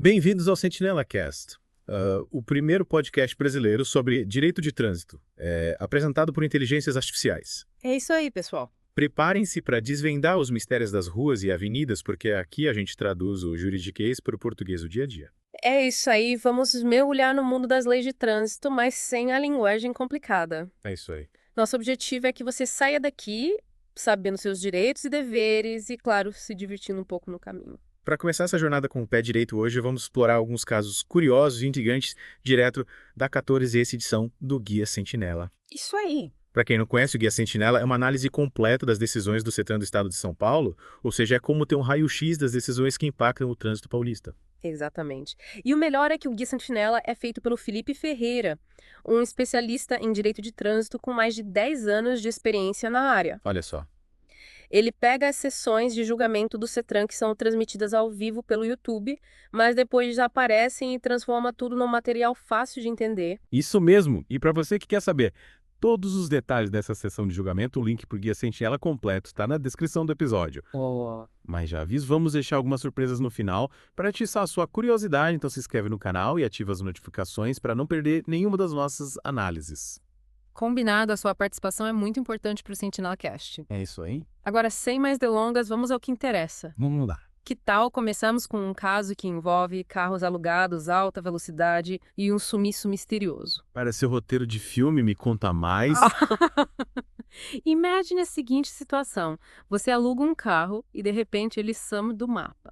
Bem-vindos ao Sentinela Cast, o primeiro podcast brasileiro sobre direito de trânsito, apresentado por inteligências artificiais. É isso aí, pessoal. Preparem-se para desvendar os mistérios das ruas e avenidas, porque aqui a gente traduz o juridiquês para o português do dia a dia. É isso aí, vamos mergulhar no mundo das leis de trânsito, mas sem a linguagem complicada. É isso aí. Nosso objetivo é que você saia daqui sabendo seus direitos e deveres e, claro, se divertindo um pouco no caminho. Para começar essa jornada com o pé direito hoje, vamos explorar alguns casos curiosos e intrigantes direto da 14ª edição do Guia Sentinela. Isso aí. Para quem não conhece, o Guia Sentinela é uma análise completa das decisões do CETRAN do Estado de São Paulo, ou seja, é como ter um raio-x das decisões que impactam o trânsito paulista. Exatamente. E o melhor é que o Guia Sentinela é feito pelo Felipe Ferreira, um especialista em direito de trânsito com mais de 10 anos de experiência na área. Olha só. Ele pega as sessões de julgamento do CETRAN que são transmitidas ao vivo pelo YouTube, mas depois desaparecem e transforma tudo num material fácil de entender. Isso mesmo! E para você que quer saber todos os detalhes dessa sessão de julgamento, o link para o Guia Sentinela completo está na descrição do episódio. Mas já aviso, vamos deixar algumas surpresas no final para atiçar a sua curiosidade, então se inscreve no canal e ativa as notificações para não perder nenhuma das nossas análises. Combinado, a sua participação é muito importante para o Sentinela Cast. É isso aí? Agora, sem mais delongas, vamos ao que interessa. Vamos lá. Que tal começamos com um caso que envolve carros alugados, alta velocidade e um sumiço misterioso? Parece roteiro de filme, me conta mais. Imagine a seguinte situação. Você aluga um carro e, de repente, ele some do mapa.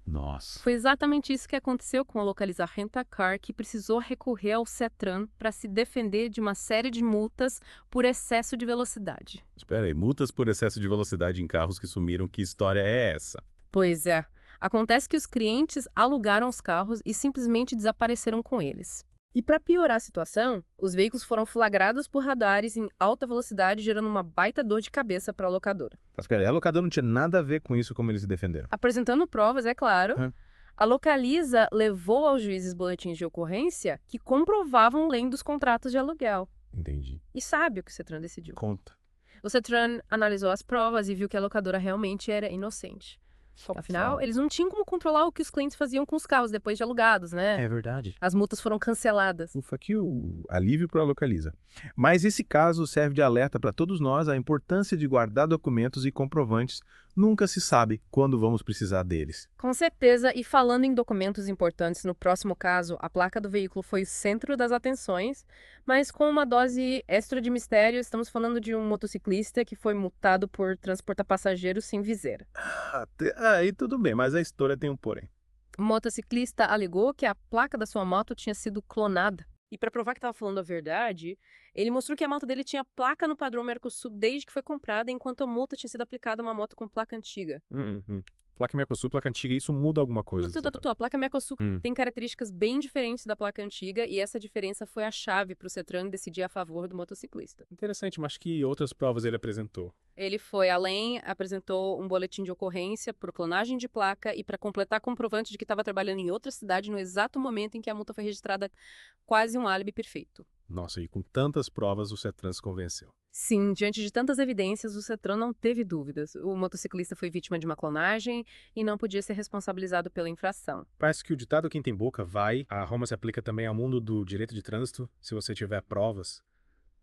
Nossa. Foi exatamente isso que aconteceu com a Localiza Rent-A-Car, que precisou recorrer ao CETRAN para se defender de uma série de multas por excesso de velocidade. Espera aí, multas por excesso de velocidade em carros que sumiram, que história é essa? Pois é. Acontece que os clientes alugaram os carros e simplesmente desapareceram com eles. E para piorar a situação, os veículos foram flagrados por radares em alta velocidade, gerando uma baita dor de cabeça para a locadora. Mas peraí, a locadora não tinha nada a ver com isso, como eles se defenderam. Apresentando provas, é claro, Hã? a Localiza levou aos juízes boletins de ocorrência que comprovavam além dos contratos de aluguel. Entendi. E sabe o que o CETRAN decidiu? Conta. O CETRAN analisou as provas e viu que a locadora realmente era inocente. Afinal, eles não tinham como controlar o que os clientes faziam com os carros depois de alugados, né? É verdade. As multas foram canceladas. Ufa, aqui o alívio para a Localiza. Mas esse caso serve de alerta para todos nós a importância de guardar documentos e comprovantes. Nunca se sabe quando vamos precisar deles. Com certeza, e falando em documentos importantes, no próximo caso, a placa do veículo foi o centro das atenções, mas com uma dose extra de mistério, estamos falando de um motociclista que foi multado por transportar passageiros sem viseira. Aí tudo bem, mas a história tem um porém. O motociclista alegou que a placa da sua moto tinha sido clonada. E para provar que estava falando a verdade, ele mostrou que a moto dele tinha placa no padrão Mercosul desde que foi comprada, enquanto a multa tinha sido aplicada a uma moto com placa antiga. Placa Mercosul, placa antiga, isso muda alguma coisa? A placa Mercosul tem características bem diferentes da placa antiga e essa diferença foi a chave para o CETRAN decidir a favor do motociclista. Interessante, mas que outras provas ele apresentou? Ele foi além, apresentou um boletim de ocorrência por clonagem de placa e para completar comprovante de que estava trabalhando em outra cidade no exato momento em que a multa foi registrada, quase um álibi perfeito. Nossa, e com tantas provas o CETRAN se convenceu. Sim, diante de tantas evidências, o CETRAN não teve dúvidas. O motociclista foi vítima de uma clonagem e não podia ser responsabilizado pela infração. Parece que o ditado quem tem boca vai. A Roma se aplica também ao mundo do direito de trânsito. Se você tiver provas,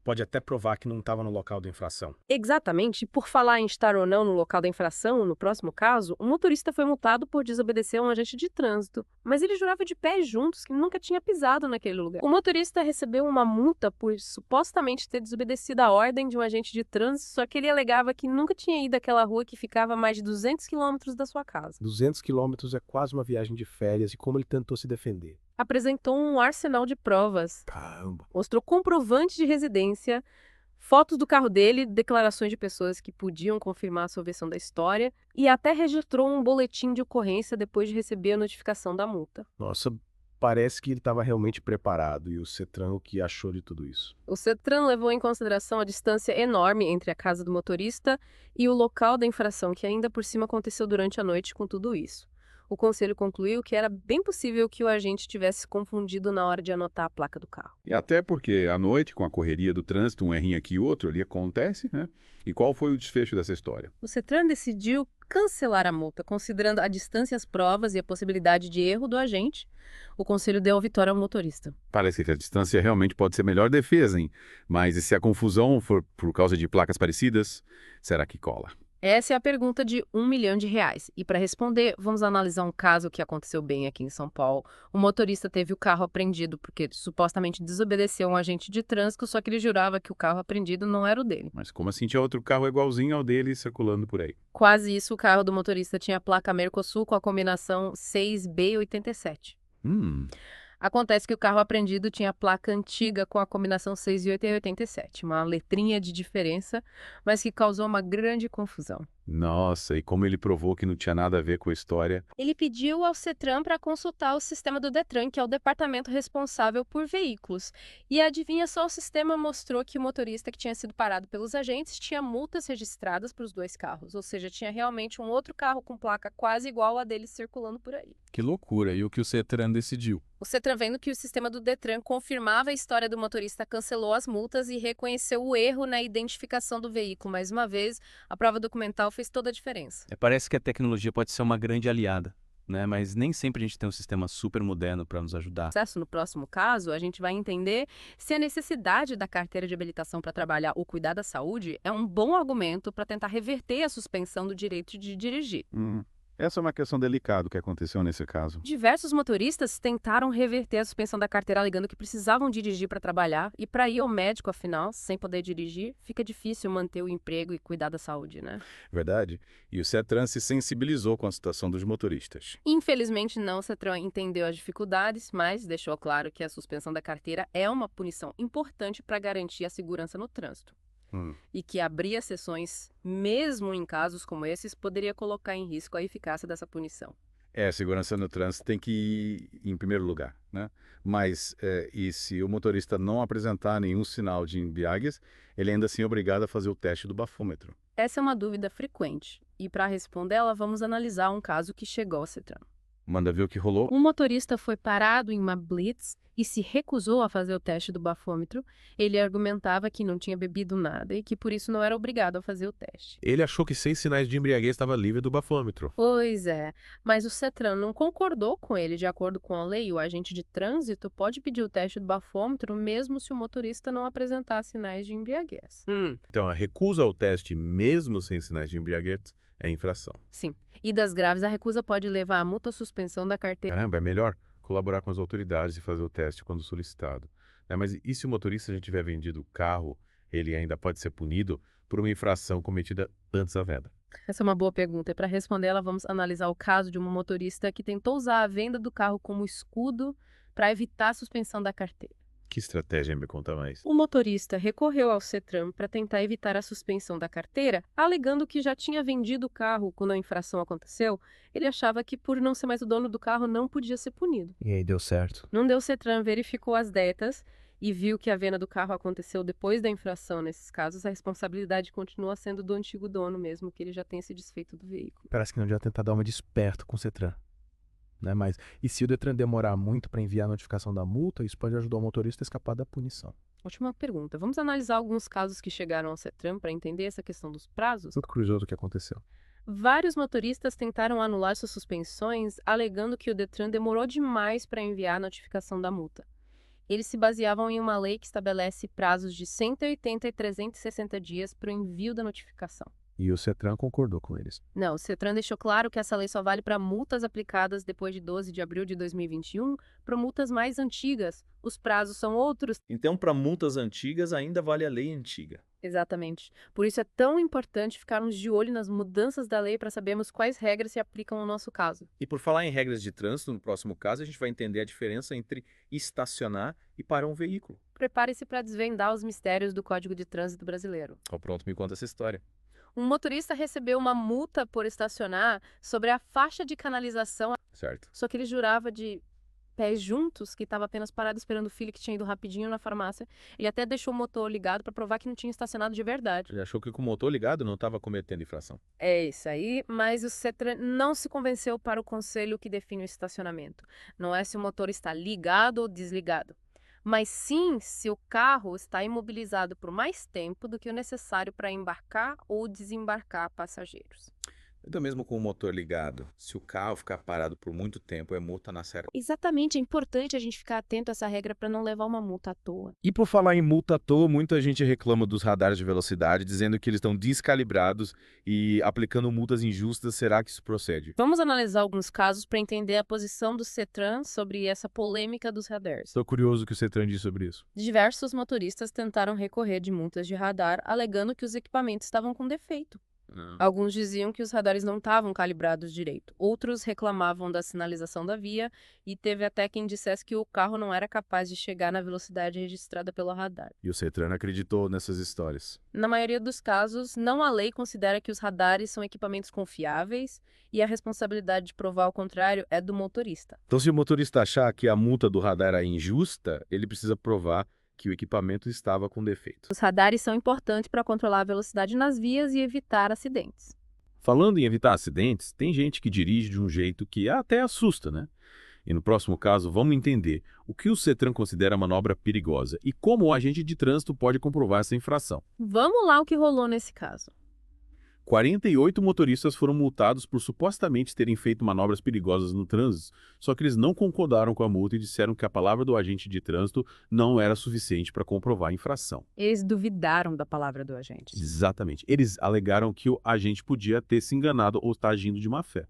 pode até provar que não estava no local da infração. Exatamente, por falar em estar ou não no local da infração, no próximo caso, o motorista foi multado por desobedecer a um agente de trânsito, mas ele jurava de pés juntos que nunca tinha pisado naquele lugar. O motorista recebeu uma multa por supostamente ter desobedecido a ordem de um agente de trânsito, só que ele alegava que nunca tinha ido àquela rua que ficava a mais de 200 quilômetros da sua casa. 200 quilômetros é quase uma viagem de férias e como ele tentou se defender. Apresentou um arsenal de provas. Caramba. Mostrou comprovante de residência, fotos do carro dele, declarações de pessoas que podiam confirmar a sua versão da história e até registrou um boletim de ocorrência depois de receber a notificação da multa. Nossa, parece que ele estava realmente preparado e o CETRAN o que achou de tudo isso. O CETRAN levou em consideração a distância enorme entre a casa do motorista e o local da infração, que ainda por cima aconteceu durante a noite com tudo isso. O conselho concluiu que era bem possível que o agente tivesse confundido na hora de anotar a placa do carro. E até porque à noite, com a correria do trânsito, um errinho aqui e outro ali acontece, né? E qual foi o desfecho dessa história? O CETRAN decidiu cancelar a multa, considerando a distância às provas e a possibilidade de erro do agente. O conselho deu a vitória ao motorista. Parece que a distância realmente pode ser a melhor defesa, hein? Mas e se a confusão for por causa de placas parecidas, será que cola? Essa é a pergunta de R$ 1 milhão. E para responder, vamos analisar um caso que aconteceu bem aqui em São Paulo. O motorista teve o carro apreendido porque supostamente desobedeceu um agente de trânsito, só que ele jurava que o carro apreendido não era o dele. Mas como assim tinha outro carro igualzinho ao dele circulando por aí? Quase isso, o carro do motorista tinha a placa Mercosul com a combinação 6B87. Acontece que o carro apreendido tinha a placa antiga com a combinação 6 e 87, uma letrinha de diferença, mas que causou uma grande confusão. Nossa, e como ele provou que não tinha nada a ver com a história? Ele pediu ao CETRAN para consultar o sistema do DETRAN, que é o departamento responsável por veículos. E adivinha só, o sistema mostrou que o motorista que tinha sido parado pelos agentes tinha multas registradas para os dois carros, ou seja, tinha realmente um outro carro com placa quase igual a dele circulando por aí. Que loucura! E o que o CETRAN decidiu? O CETRAN, vendo que o sistema do DETRAN confirmava a história do motorista, cancelou as multas e reconheceu o erro na identificação do veículo. Mais uma vez, a prova documental fez toda a diferença. Parece que a tecnologia pode ser uma grande aliada, né? Mas nem sempre a gente tem um sistema super moderno para nos ajudar. No próximo caso, a gente vai entender se a necessidade da carteira de habilitação para trabalhar ou cuidar da saúde é um bom argumento para tentar reverter a suspensão do direito de dirigir. Essa é uma questão delicada que aconteceu nesse caso. Diversos motoristas tentaram reverter a suspensão da carteira alegando que precisavam dirigir para trabalhar e para ir ao médico, afinal, sem poder dirigir, fica difícil manter o emprego e cuidar da saúde, né? Verdade. E o CETRAN se sensibilizou com a situação dos motoristas. Infelizmente não, o CETRAN entendeu as dificuldades, mas deixou claro que a suspensão da carteira é uma punição importante para garantir a segurança no trânsito. E que abrir as sessões, mesmo em casos como esses, poderia colocar em risco a eficácia dessa punição. A segurança no trânsito tem que ir em primeiro lugar, né? Mas, e se o motorista não apresentar nenhum sinal de embriaguez, ele ainda assim é obrigado a fazer o teste do bafômetro. Essa é uma dúvida frequente. E para responder ela, vamos analisar um caso que chegou ao CETRAN. Manda ver o que rolou. Um motorista foi parado em uma blitz e se recusou a fazer o teste do bafômetro. Ele argumentava que não tinha bebido nada e que por isso não era obrigado a fazer o teste. Ele achou que sem sinais de embriaguez estava livre do bafômetro. Pois é, mas o CETRAN não concordou com ele. De acordo com a lei, o agente de trânsito pode pedir o teste do bafômetro mesmo se o motorista não apresentar sinais de embriaguez. Então, a recusa ao teste, mesmo sem sinais de embriaguez, é infração. Sim, e das graves, a recusa pode levar a multa ou suspensão da carteira. Caramba, é melhor colaborar com as autoridades e fazer o teste quando solicitado. Mas e se o motorista já tiver vendido o carro, ele ainda pode ser punido por uma infração cometida antes da venda? Essa é uma boa pergunta. E para responder ela, vamos analisar o caso de uma motorista que tentou usar a venda do carro como escudo para evitar a suspensão da carteira. Que estratégia, me conta mais? O motorista recorreu ao CETRAN para tentar evitar a suspensão da carteira, alegando que já tinha vendido o carro quando a infração aconteceu. Ele achava que, por não ser mais o dono do carro, não podia ser punido. E aí deu certo. Não deu. O CETRAN verificou as datas e viu que a venda do carro aconteceu depois da infração. Nesses casos, a responsabilidade continua sendo do antigo dono mesmo, que ele já tenha se desfeito do veículo. Parece que não adianta tentar dar uma de esperto com o CETRAN. Né? Mas e se o DETRAN demorar muito para enviar a notificação da multa, isso pode ajudar o motorista a escapar da punição. Última pergunta. Vamos analisar alguns casos que chegaram ao CETRAN para entender essa questão dos prazos? Tudo curioso o que aconteceu. Vários motoristas tentaram anular suas suspensões, alegando que o DETRAN demorou demais para enviar a notificação da multa. Eles se baseavam em uma lei que estabelece prazos de 180 e 360 dias para o envio da notificação. E o CETRAN concordou com eles. Não, o CETRAN deixou claro que essa lei só vale para multas aplicadas depois de 12 de abril de 2021. Para multas mais antigas, os prazos são outros. Então, para multas antigas, ainda vale a lei antiga. Exatamente. Por isso é tão importante ficarmos de olho nas mudanças da lei para sabermos quais regras se aplicam no nosso caso. E por falar em regras de trânsito, no próximo caso, a gente vai entender a diferença entre estacionar e parar um veículo. Prepare-se para desvendar os mistérios do Código de Trânsito brasileiro. Pronto, me conta essa história. Um motorista recebeu uma multa por estacionar sobre a faixa de canalização, Certo. só que ele jurava de pés juntos que estava apenas parado esperando o filho que tinha ido rapidinho na farmácia. Ele até deixou o motor ligado para provar que não tinha estacionado de verdade. Ele achou que com o motor ligado não estava cometendo infração. É isso aí, mas o CETRAN não se convenceu para o conselho que define o estacionamento. Não é se o motor está ligado ou desligado, mas sim se o carro está imobilizado por mais tempo do que o necessário para embarcar ou desembarcar passageiros. Então, mesmo com o motor ligado, se o carro ficar parado por muito tempo, é multa na certa. Exatamente, é importante a gente ficar atento a essa regra para não levar uma multa à toa. E por falar em multa à toa, muita gente reclama dos radares de velocidade, dizendo que eles estão descalibrados e aplicando multas injustas. Será que isso procede? Vamos analisar alguns casos para entender a posição do CETRAN sobre essa polêmica dos radares. Estou curioso o que o CETRAN diz sobre isso. Diversos motoristas tentaram recorrer de multas de radar, alegando que os equipamentos estavam com defeito. Alguns diziam que os radares não estavam calibrados direito. Outros reclamavam da sinalização da via e teve até quem dissesse que o carro não era capaz de chegar na velocidade registrada pelo radar. E o CETRAN acreditou nessas histórias. Na maioria dos casos, não a lei considera que os radares são equipamentos confiáveis e a responsabilidade de provar o contrário é do motorista. Então, se o motorista achar que a multa do radar é injusta, ele precisa provar que o equipamento estava com defeito. Os radares são importantes para controlar a velocidade nas vias e evitar acidentes. Falando em evitar acidentes, tem gente que dirige de um jeito que até assusta, né? E no próximo caso, vamos entender o que o CETRAN considera manobra perigosa e como o agente de trânsito pode comprovar essa infração. Vamos lá o que rolou nesse caso. 48 motoristas foram multados por supostamente terem feito manobras perigosas no trânsito, só que eles não concordaram com a multa e disseram que a palavra do agente de trânsito não era suficiente para comprovar a infração. Eles duvidaram da palavra do agente. Exatamente. Eles alegaram que o agente podia ter se enganado ou estar agindo de má fé.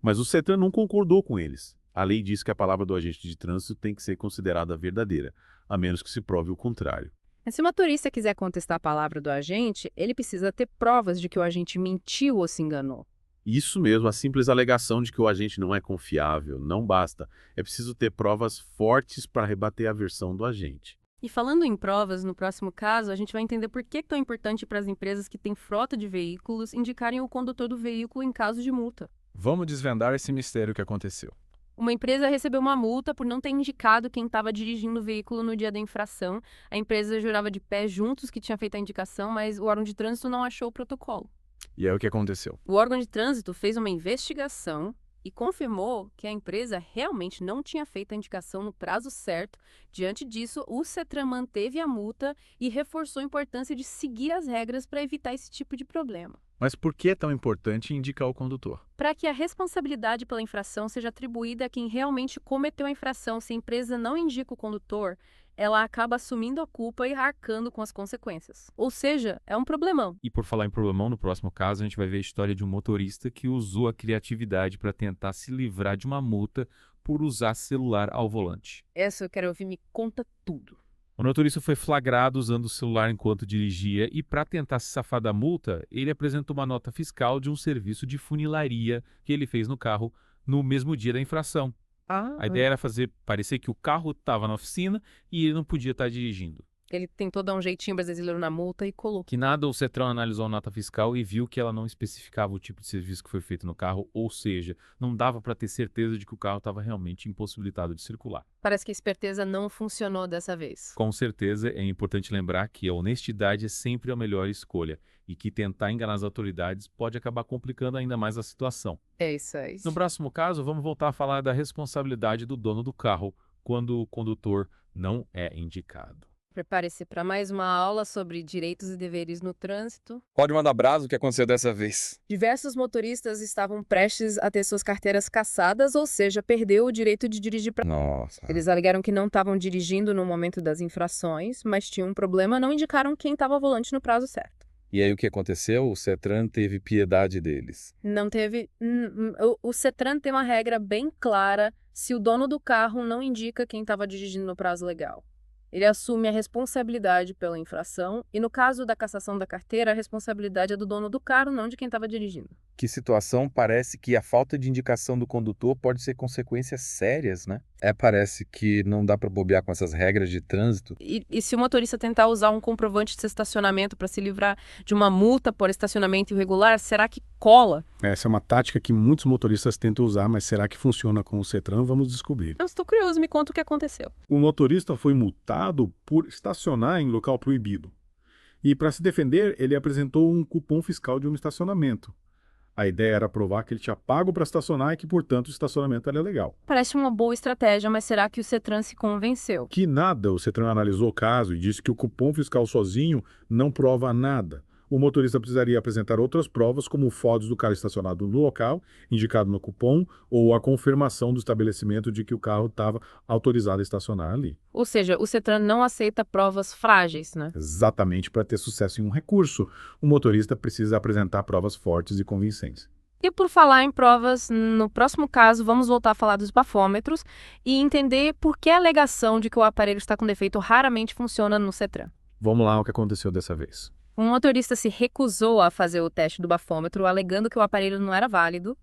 Mas o CETRAN não concordou com eles. A lei diz que a palavra do agente de trânsito tem que ser considerada verdadeira, a menos que se prove o contrário. Mas se o motorista quiser contestar a palavra do agente, ele precisa ter provas de que o agente mentiu ou se enganou. Isso mesmo, a simples alegação de que o agente não é confiável não basta. É preciso ter provas fortes para rebater a versão do agente. E falando em provas, no próximo caso, a gente vai entender por que é tão importante para as empresas que têm frota de veículos indicarem o condutor do veículo em caso de multa. Vamos desvendar esse mistério que aconteceu. Uma empresa recebeu uma multa por não ter indicado quem estava dirigindo o veículo no dia da infração. A empresa jurava de pé juntos que tinha feito a indicação, mas o órgão de trânsito não achou o protocolo. E aí o que aconteceu? O órgão de trânsito fez uma investigação e confirmou que a empresa realmente não tinha feito a indicação no prazo certo. Diante disso, o CETRAN manteve a multa e reforçou a importância de seguir as regras para evitar esse tipo de problema. Mas por que é tão importante indicar o condutor? Para que a responsabilidade pela infração seja atribuída a quem realmente cometeu a infração, se a empresa não indica o condutor, ela acaba assumindo a culpa e arcando com as consequências. Ou seja, é um problemão. E por falar em problemão, no próximo caso a gente vai ver a história de um motorista que usou a criatividade para tentar se livrar de uma multa por usar celular ao volante. Essa eu quero ouvir, me conta tudo. O motorista foi flagrado usando o celular enquanto dirigia e, para tentar se safar da multa, ele apresentou uma nota fiscal de um serviço de funilaria que ele fez no carro no mesmo dia da infração. A ideia era fazer parecer que o carro estava na oficina e ele não podia estar dirigindo. Ele tentou dar um jeitinho brasileiro na multa e colou. Que nada, o CETRAN analisou a nota fiscal e viu que ela não especificava o tipo de serviço que foi feito no carro, ou seja, não dava para ter certeza de que o carro estava realmente impossibilitado de circular. Parece que a esperteza não funcionou dessa vez. Com certeza, é importante lembrar que a honestidade é sempre a melhor escolha e que tentar enganar as autoridades pode acabar complicando ainda mais a situação. É isso aí. No próximo caso, vamos voltar a falar da responsabilidade do dono do carro quando o condutor não é indicado. Prepare-se para mais uma aula sobre direitos e deveres no trânsito. Pode mandar brasa o que aconteceu dessa vez. Diversos motoristas estavam prestes a ter suas carteiras cassadas, ou seja, perdeu o direito de dirigir para... Nossa. Eles alegaram que não estavam dirigindo no momento das infrações, mas tinham um problema, não indicaram quem estava ao volante no prazo certo. E aí o que aconteceu? O CETRAN teve piedade deles. Não teve... O CETRAN tem uma regra bem clara se o dono do carro não indica quem estava dirigindo no prazo legal. Ele assume a responsabilidade pela infração e, no caso da cassação da carteira, a responsabilidade é do dono do carro, não de quem estava dirigindo. Que situação, parece que a falta de indicação do condutor pode ser consequências sérias, né? Parece que não dá para bobear com essas regras de trânsito. E se o motorista tentar usar um comprovante de estacionamento para se livrar de uma multa por estacionamento irregular, será que cola? Essa é uma tática que muitos motoristas tentam usar, mas será que funciona com o CETRAN? Vamos descobrir. Eu estou curioso, me conta o que aconteceu. O motorista foi multado por estacionar em local proibido. E para se defender, ele apresentou um cupom fiscal de um estacionamento. A ideia era provar que ele tinha pago para estacionar e que, portanto, o estacionamento era legal. Parece uma boa estratégia, mas será que o CETRAN se convenceu? Que nada, o CETRAN analisou o caso e disse que o cupom fiscal sozinho não prova nada. o motorista precisaria apresentar outras provas, como fotos do carro estacionado no local, indicado no cupom, ou a confirmação do estabelecimento de que o carro estava autorizado a estacionar ali. Ou seja, o CETRAN não aceita provas frágeis, né? Exatamente, para ter sucesso em um recurso, o motorista precisa apresentar provas fortes e convincentes. E por falar em provas, no próximo caso vamos voltar a falar dos bafômetros e entender por que a alegação de que o aparelho está com defeito raramente funciona no CETRAN. Vamos lá, o que aconteceu dessa vez. Um motorista se recusou a fazer o teste do bafômetro, alegando que o aparelho não era válido.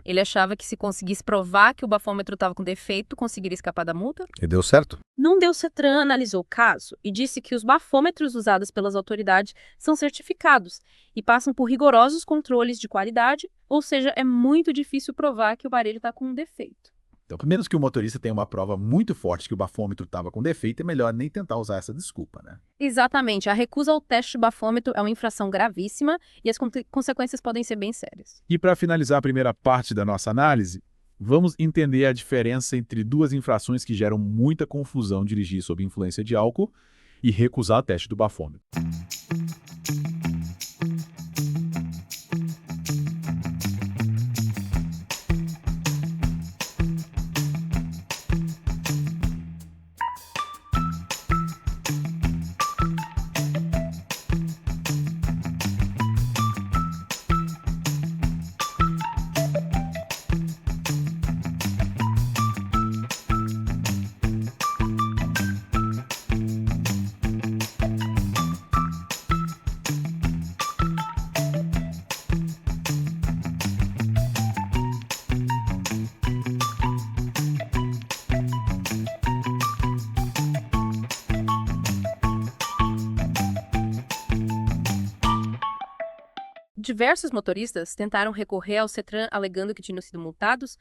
Ele achava que se conseguisse provar que o bafômetro estava com defeito, conseguiria escapar da multa. E deu certo? Não deu. CETRAN analisou o caso e disse que os bafômetros usados pelas autoridades são certificados e passam por rigorosos controles de qualidade, ou seja, é muito difícil provar que o aparelho está com um defeito. Então, a menos que o motorista tenha uma prova muito forte que o bafômetro estava com defeito, é melhor nem tentar usar essa desculpa, né? Exatamente. A recusa ao teste do bafômetro é uma infração gravíssima e as consequências podem ser bem sérias. E para finalizar a primeira parte da nossa análise, vamos entender a diferença entre duas infrações que geram muita confusão: dirigir sob influência de álcool e recusar o teste do bafômetro. Diversos motoristas tentaram recorrer ao CETRAN alegando que tinham sido multados.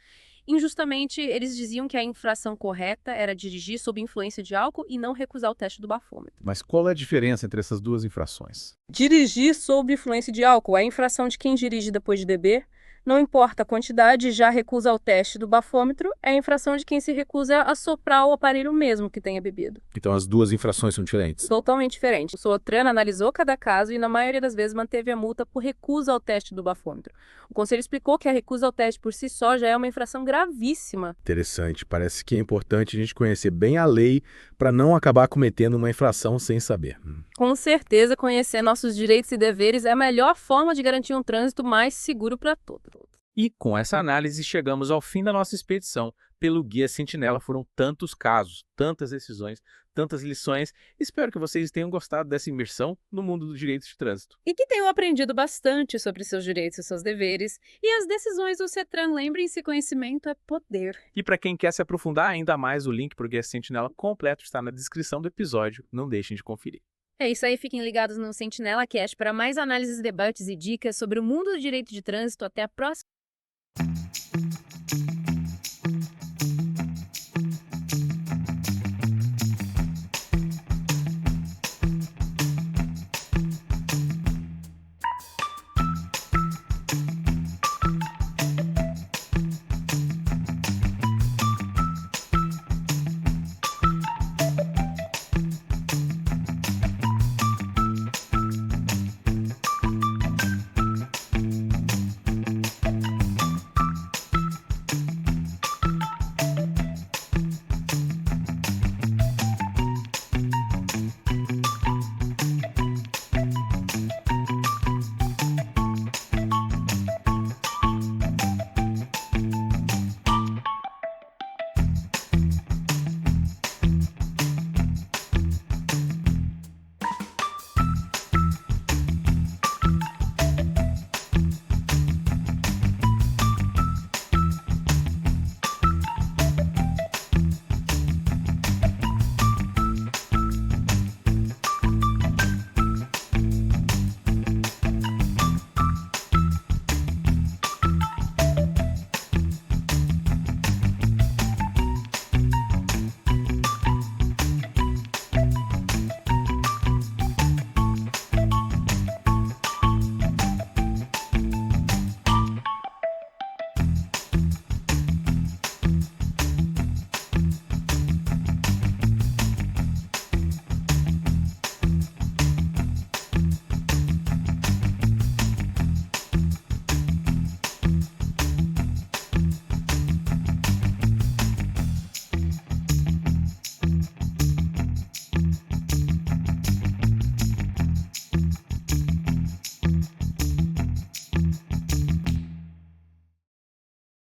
Injustamente, eles diziam que a infração correta era dirigir sob influência de álcool e não recusar o teste do bafômetro. Mas qual é a diferença entre essas duas infrações? Dirigir sob influência de álcool é a infração de quem dirige depois de beber. Não importa a quantidade, já recusa o teste do bafômetro, é a infração de quem se recusa a soprar o aparelho mesmo que tenha bebido. Então as duas infrações são diferentes. Totalmente diferente. O CETRAN analisou cada caso e, na maioria das vezes, manteve a multa por recusa ao teste do bafômetro. O Conselho explicou que a recusa ao teste por si só já é uma infração gravíssima. Interessante. Parece que é importante a gente conhecer bem a lei para não acabar cometendo uma infração sem saber. Com certeza, conhecer nossos direitos e deveres é a melhor forma de garantir um trânsito mais seguro para todos. E com essa análise chegamos ao fim da nossa expedição. Pelo Guia Sentinela foram tantos casos, tantas decisões, tantas lições. Espero que vocês tenham gostado dessa imersão no mundo do direito de trânsito. E que tenham aprendido bastante sobre seus direitos e seus deveres e as decisões do CETRAN. Lembrem-se, conhecimento é poder. E para quem quer se aprofundar ainda mais, o link para o Guia Sentinela completo está na descrição do episódio. Não deixem de conferir. É isso aí, fiquem ligados no Sentinela Cast para mais análises, debates e dicas sobre o mundo do direito de trânsito. Até a próxima!